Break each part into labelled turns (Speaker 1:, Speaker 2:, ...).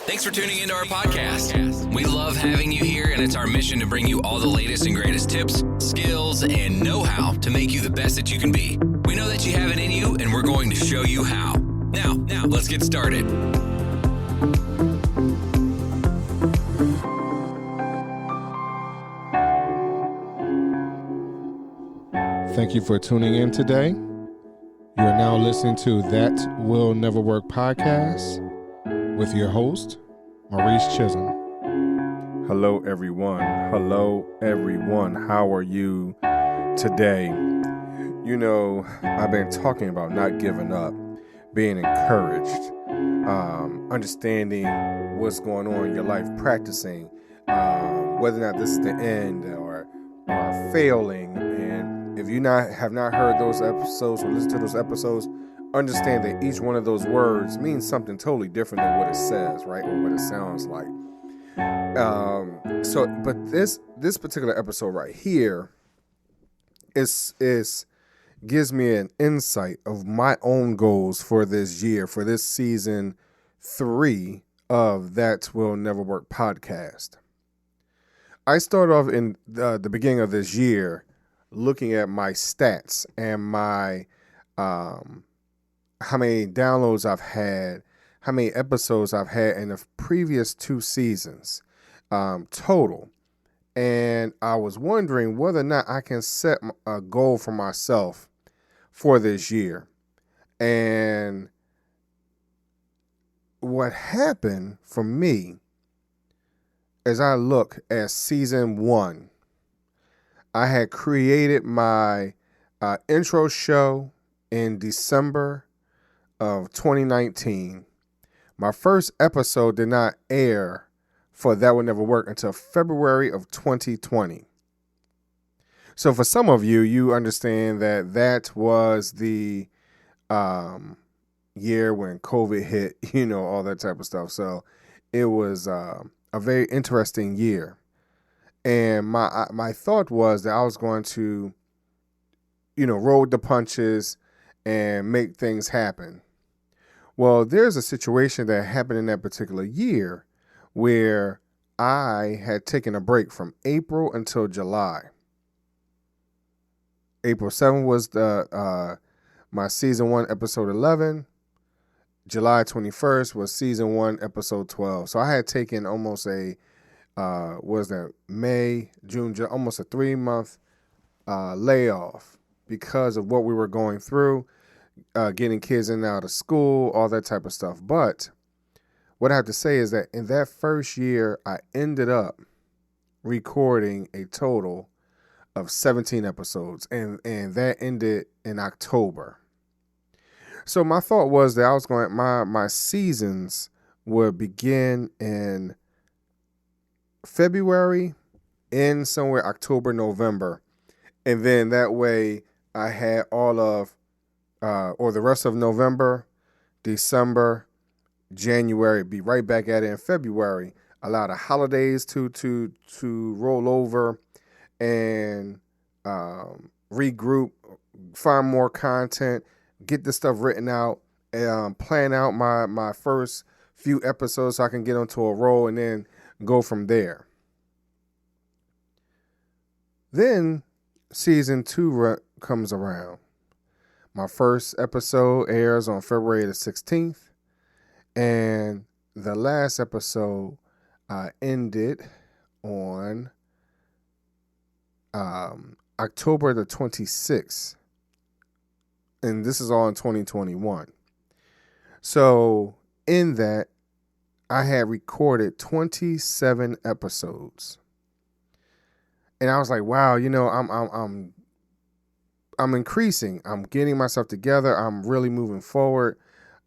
Speaker 1: Thanks for tuning into our podcast. We love having you here, and it's our mission to bring you all the latest and greatest tips, skills, and know-how to make you the best that you can be. We know that you have it in you, and we're going to show you how. Now, let's get started.
Speaker 2: Thank you for tuning in today. You are now listening to That Will Never Work Podcast with your host, Maurice Chisholm.
Speaker 3: Hello, everyone. How are you today? You know, I've been talking about not giving up, being encouraged, understanding what's going on in your life, practicing, whether or not this is the end or failing. And if you have not heard those episodes or listened to those episodes, understand that each one of those words means something totally different than what it says, right? Or what it sounds like. But this particular episode right here is gives me an insight of my own goals for this year, for this season 3 of That Will Never Work podcast. I started off in the beginning of this year looking at my stats and my how many downloads I've had, how many episodes I've had in the previous 2 seasons total. And I was wondering whether or not I can set a goal for myself for this year. And what happened for me as I look at season 1, I had created my intro show in December of 2019. My first episode did not air for That Will Never Work until February of 2020. So for some of you, you understand that was the year when COVID hit, all that type of stuff. So it was a very interesting year. And my thought was that I was going to, roll the punches and make things happen. Well, there's a situation that happened in that particular year where I had taken a break from April until July. April 7th was my season 1, episode 11. July 21st was season 1, episode 12. So I had taken almost May, June, July, almost a 3-month layoff because of what we were going through. Getting kids in and out of school, all that type of stuff. But what I have to say is that in that first year, I ended up recording a total of 17 episodes, and that ended in October. So my thought was that I was going, my seasons would begin in February, end somewhere October, November, and then that way I had all of or the rest of November, December, January, be right back at it in February. Allow the holidays to roll over and regroup, find more content, get the stuff written out, plan out my first few episodes so I can get onto a roll and then go from there. Then season 2 comes around. My first episode airs on February the 16th, and the last episode ended on October the 26th, and this is all in 2021. So in that, I had recorded 27 episodes, and I was like, wow, I'm increasing. I'm getting myself together. I'm really moving forward.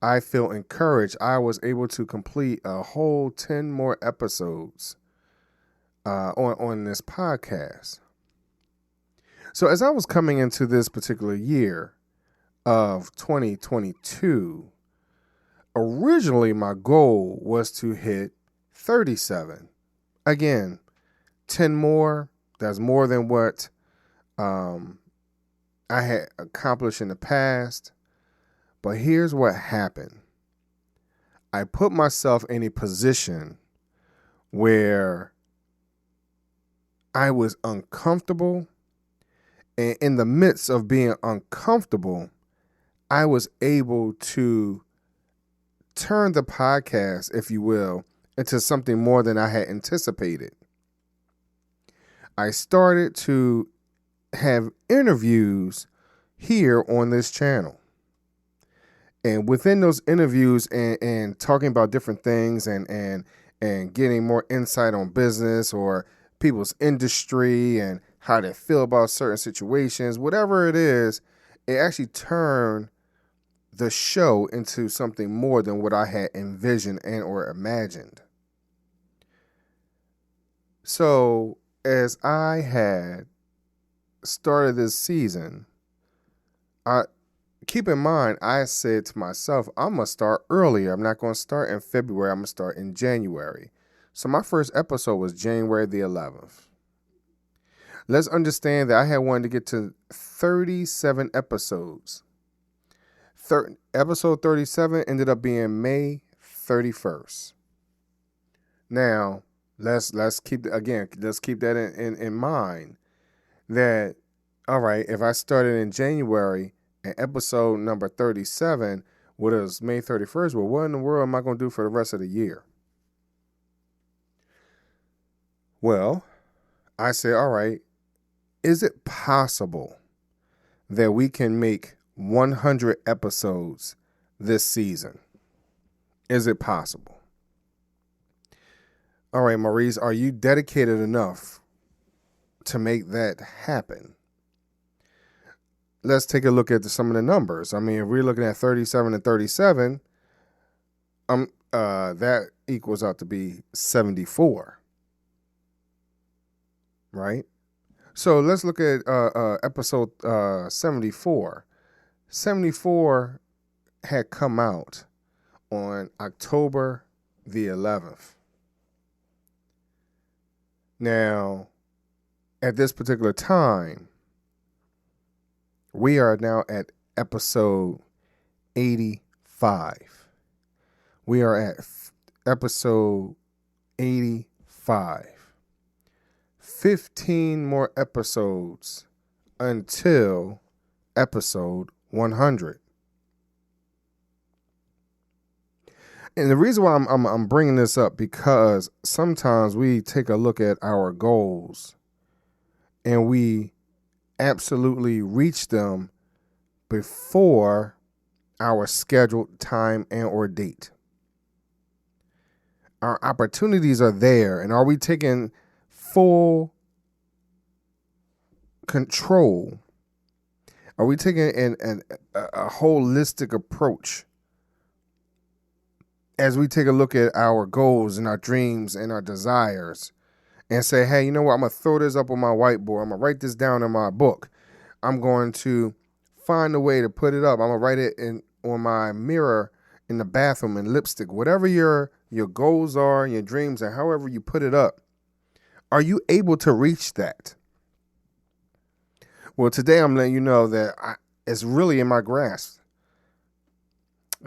Speaker 3: I feel encouraged. I was able to complete a whole 10 more episodes on this podcast. So as I was coming into this particular year of 2022, originally my goal was to hit 37. Again, 10 more. That's more than what I had accomplished in the past. But here's what happened. I put myself in a position where I was uncomfortable. And in the midst of being uncomfortable, I was able to turn the podcast, if you will, into something more than I had anticipated. I started to have interviews here on this channel. And within those interviews and talking about different things and getting more insight on business or people's industry and how they feel about certain situations, whatever it is, it actually turned the show into something more than what I had envisioned and or imagined. So as I had started this season, keep in mind, I said to myself, I'm going to start earlier. I'm not going to start in February. I'm going to start in January. So my first episode was January the 11th. Let's understand that I had wanted to get to 37 episodes. Episode 37 ended up being May 31st. Now, let's keep that in mind. That, all right, if I started in January and episode number 37 was May 31st, well, what in the world am I going to do for the rest of the year? Well, I said, all right, is it possible that we can make 100 episodes this season? Is it possible? All right, Maurice, are you dedicated enough to make that happen? Let's take a look at some of the numbers. I mean, if we're looking at 37 and 37, that equals out to be 74, right? So let's look at episode 74. 74 had come out on October the 11th. Now, at this particular time, we are now at episode 85. We are at episode 85. 15 more episodes until episode 100. And the reason why I'm bringing this up, because sometimes we take a look at our goals and we absolutely reach them before our scheduled time and or date. Our opportunities are there, and are we taking full control? Are we taking a holistic approach as we take a look at our goals and our dreams and our desires and say, hey, you know what? I'm going to throw this up on my whiteboard. I'm going to write this down in my book. I'm going to find a way to put it up. I'm going to write it on my mirror in the bathroom in lipstick. Whatever your goals are and your dreams and however you put it up, are you able to reach that? Well, today I'm letting you know that it's really in my grasp.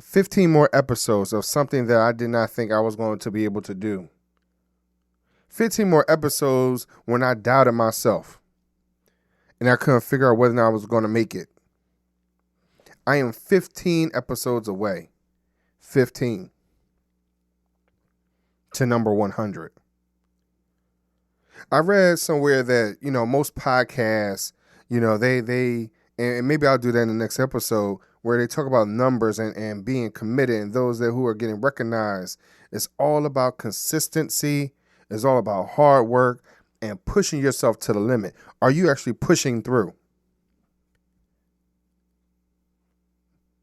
Speaker 3: 15 more episodes of something that I did not think I was going to be able to do. 15 more episodes when I doubted myself and I couldn't figure out whether or not I was going to make it. I am 15 episodes away. 15 to number 100. I read somewhere that, most podcasts, they and maybe I'll do that in the next episode, where they talk about numbers and being committed and those who are getting recognized. It's all about consistency. It's all about hard work and pushing yourself to the limit. Are you actually pushing through?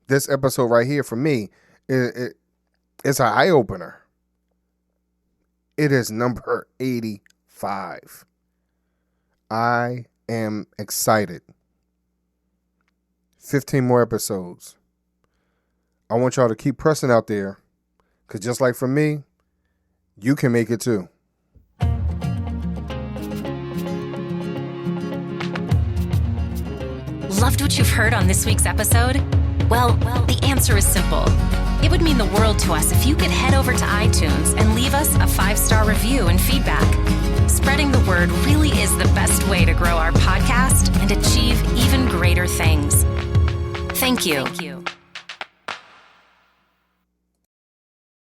Speaker 3: This episode right here for me, it's an eye-opener. It is number 85. I am excited. 15 more episodes. I want y'all to keep pressing out there, because just like for me, you can make it too.
Speaker 4: Loved what you've heard on this week's episode? Well, the answer is simple. It would mean the world to us if you could head over to iTunes and leave us a 5-star review and feedback. Spreading the word really is the best way to grow our podcast and achieve even greater things. Thank you.